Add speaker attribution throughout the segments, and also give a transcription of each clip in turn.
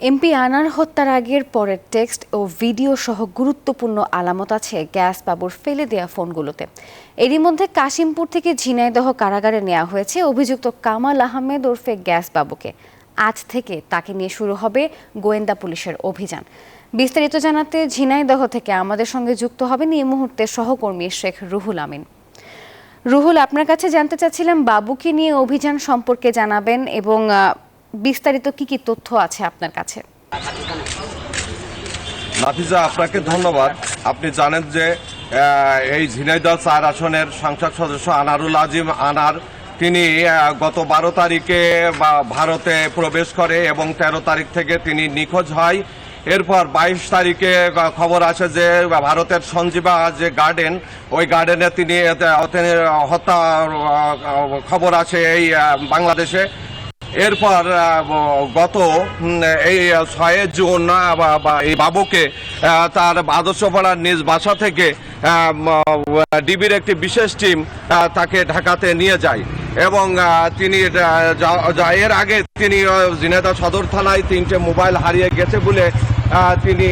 Speaker 1: MP আনার হত্যার আগের পরের টেক্সট ও ভিডিও সহ গুরুত্বপূর্ণ আলামত আছে গ্যাস বাবুর ফেলে দেয়া ফোনগুলোতে। এরই মধ্যে কাশিমপুর থেকে ঝিনাইদহ কারাগারে নেওয়া হয়েছে অভিযুক্ত কামাল আহমেদ ওরফে গ্যাস বাবুকে। আজ থেকে তাকে নিয়ে শুরু হবে গোয়েন্দা পুলিশের অভিযান। বিস্তারিত জানাতে ঝিনাইদহ থেকে আমাদের সঙ্গে যুক্ত হবেন এই মুহূর্তে সহকর্মী শেখ রুহুল আমিন। রুহুল, আপনার কাছে জানতে চাচ্ছিলাম বাবুকে নিয়ে অভিযান সম্পর্কে জানাবেন এবং বিস্তারিত কি কি তথ্য আছে আপনার কাছে?
Speaker 2: নাফিজা, আপনাকে ধন্যবাদ। আপনি জানেন যে এই ঝিনাইদহ ৪ আসনের সংসদ সদস্য আনারুল আজিম আনার তিনি গত ১২ তারিখে ভারতে প্রবেশ করে এবং ১৩ তারিখ থেকে তিনি নিখোঁজ হয়। এরপর ২২ তারিখে খবর আসে যে ভারতের সঞ্জীবা যে গার্ডেন, ওই গার্ডেনে তিনি হত্যা খবর আসে এই বাংলাদেশে। এরপর গত এই ৬ জুন এই বাবুকে তার আদর্শপাড়ার নিজ বাসা থেকে ডিবির একটি বিশেষ টিম তাকে ঢাকাতে নিয়ে যায় এবং তিনি এর আগে তিনি ঝিনাইদহ সদর থানায় ৩টে মোবাইল হারিয়ে গেছে বলে তিনি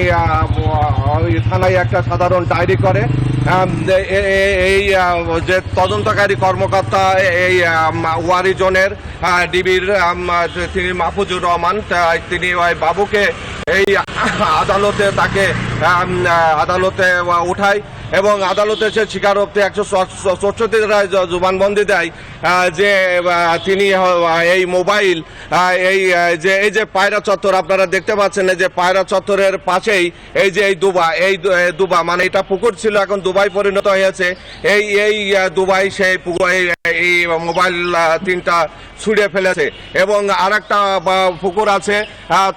Speaker 2: থানায় একটা সাধারণ ডায়েরি করে। এই যে তদন্তকারী কর্মকর্তা এই ওয়ারি জোনের ডিবির তিনি মাহফুজুর রহমান, তিনি ওই বাবুকে এই আদালতে উঠায় এবং আদালতে সে স্বীকারোক্তি ১৬৪ রায় জবানবন্দি দেয় যে তিনি এই মোবাইল এই যে পায়রা চত্বর আপনারা দেখতে পাচ্ছেন, যে পায়রা চত্বরের পাশেই এই যে এই দুবা মানে এটা পুকুর ছিল, এখন দুবাই পরিণত হয়েছে। এই দুবাই সেই এই মোবাইল ৩টা ছুঁড়ে ফেলেছে এবং আরেকটা পুকুর আছে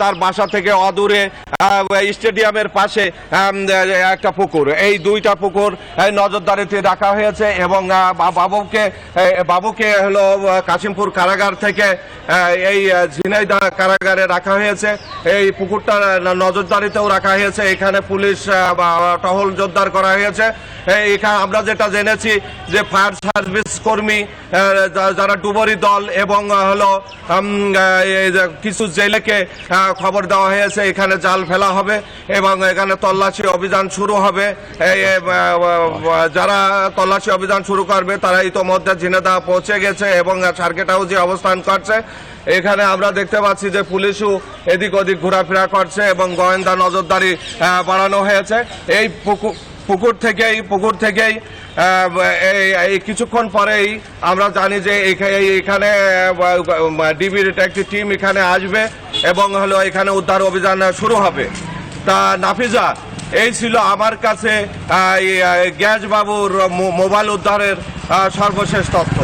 Speaker 2: তার বাসা থেকে অদূরে স্টেডিয়ামের পাশে একটা পুকুর। এই ২টা পুকুর নজরদারিতে রাখা হয়েছে এবং বাবুকে হলো কাশিমপুর কারাগার থেকে এই ঝিনাইদহ কারাগারে রাখা হয়েছে। এই পুকুরটা নজরদারিতেও রাখা হয়েছে। এখানে পুলিশ টহল জোরদার করা হয়েছে। এখানে আমরা যেটা জেনেছি যে ফায়ার সার্ভিস কর্মী, যারা ডুবুরি দল এবং হলো কিছু জেলেকে খবর দেওয়া হয়েছে এখানে জাল ফেলা হবে এবং এখানে তল্লাশি অভিযান শুরু হবে। যারা তল্লাশি অভিযান শুরু করবে তারা ইতোমধ্যে ঝিনাইদহ পৌঁছে গেছে এবং সার্কিট হাউসে অবস্থান করছে। এখানে আমরা দেখতে পাচ্ছি যে পুলিশও এদিক ওদিক ঘোরাফেরা করছে এবং গোয়েন্দা নজরদারি বাড়ানো হয়েছে। এই পুকুর থেকেই এই কিছুক্ষণ পরেই আমরা জানি যে এখানে ডিবির একটি টিম এখানে আসবে এবং হলো এখানে উদ্ধার অভিযান শুরু হবে। তা নাফিজা, এই ছিল আমার কাছে গ্যাস বাবুর মোবাইল উদ্ধারের সর্বশেষ তথ্য।